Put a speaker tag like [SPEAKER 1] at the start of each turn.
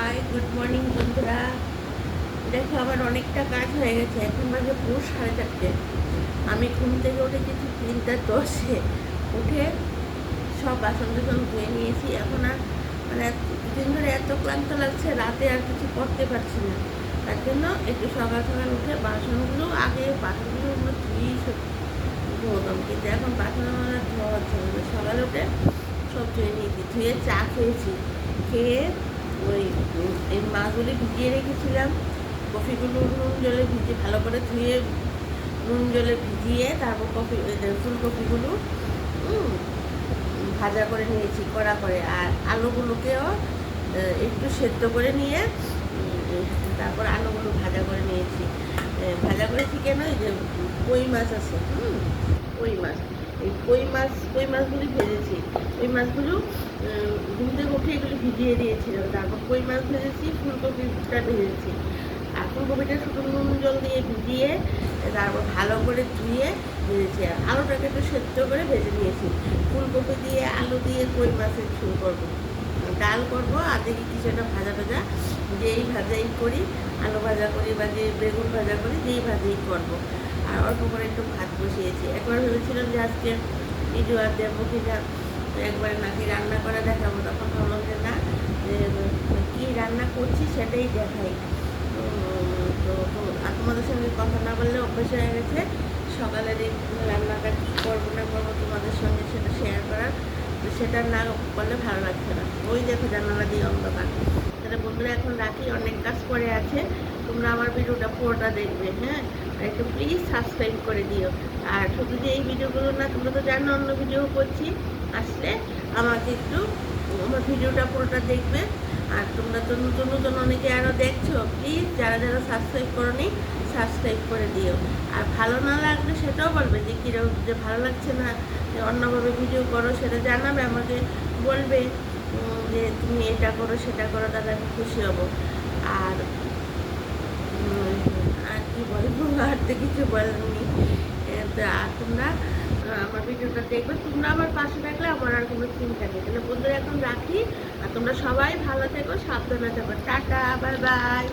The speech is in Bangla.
[SPEAKER 1] হাই গুড মর্নিং বন্ধুরা। দেখো আমার অনেকটা কাজ হয়ে গেছে। এখন বাজে পুরো 4:30। আমি ঘুম থেকে উঠে কিছু 3:10 উঠে সব বাসন টাসন ধুয়ে নিয়েছি। এখন আর মানে দুদিন ধরে এত ক্লান্ত লাগছে, রাতে আর কিছু করতে পারছি না। তার জন্য একটু সকাল সকাল উঠে বাসনগুলো ধুয়েই ধোতাম, কিন্তু এখন বাসন আমার আর ধোয়া হচ্ছে না। সকালে উঠে সব ধুয়ে নিয়েছি, ধুয়ে চা খেয়েছি। খেয়ে ওই এই মাছগুলি ভিজিয়ে রেখেছিলাম, কফিগুলো নুন জলে ভালো করে ধুয়ে নুন জলে ভিজিয়ে তারপর ফুলকপিগুলো ভাজা করে নিয়েছি কড়া করে। আর আলুগুলোকেও একটু সেদ্ধ করে নিয়ে তারপর আলুগুলো ভাজা করে নিয়েছি। ভাজা করেছি কেন, এই যে কই মাছ আছে, কই মাছগুলি ভেজেছি। কই মাছগুলো ঘুম থেকে উঠে এগুলো ভিজিয়ে দিয়েছিলাম, তারপর কই মাছ ভেজেছি, ফুলকপিটা ভেজেছি। আর ফুলকপিটা শুধু নুন জল দিয়ে ভিজিয়ে তারপর ভালো করে ধুয়ে ভেজেছি। আর আলুটাকে একটু সেদ্ধ করে ভেজে নিয়েছি। ফুলকপি দিয়ে আলু দিয়ে কই মাছের ঝোল করবো, ডাল করবো, আর দেখি কিছু একটা ভাজা যেই ভাজাই করি, আলু ভাজা করি বা যে বেগুন ভাজা করি, যেই ভাজাই করবো। আর অল্প করে একটু ভাত বসিয়েছি। একবার ভেবেছিলাম যে আজকে ভিডিও আর দেবো কিনা, একবারে নাকি রান্না করে দেখাবো, তখন ভাবলাম যে না, কী রান্না করছি সেটাই দেখাই। তো আর তোমাদের সঙ্গে কথা না বললে অভ্যাস হয়ে গেছে সকালের এই রান্নাটা কী করবো না করবো তোমাদের সঙ্গে সেটা শেয়ার করার। তো সেটা না করলে ভালো লাগছে না। ওই দেখো জানালা দিয়ে অন্ধকার। তাহলে বন্ধুরা এখন রাখি, অনেক কাজ করে আছে। তোমরা আমার ভিডিওটা পুরোটা দেখবে, হ্যাঁ, আর একটু প্লিজ সাবস্ক্রাইব করে দিও। আর শুধু যে এই ভিডিওগুলো না, তোমরা তো জানো অন্য ভিডিও করছি, আসলে আমাকে একটু আমার ভিডিওটা পুরোটা দেখবে। আর তোমরা তো নতুন নতুন অনেকে আরও দেখছো, প্লিজ যারা যারা সাবস্ক্রাইব করোনি সাবস্ক্রাইব করে দিও। আর ভালো না লাগলে সেটাও বলবে যে কীরকম, যে ভালো লাগছে না, যে অন্যভাবে ভিডিও করো, সেটা জানাবে আমাকে, বলবে যে তুমি এটা করো সেটা করো, তাহলে আমি খুশি হব। আর আর কি বলবো, আর তো কিছু বলেনি। তো আর তোমরা আমার ভিডিওটা দেখবে, তোমরা আমার পাশে থাকলে আমার আর কোনো চিন্তা নেই। তাহলে বন্ধুরা এখন রাখি, আর তোমরা সবাই ভালো থেকো, সাবধানে থেকো। Tata, bye bye.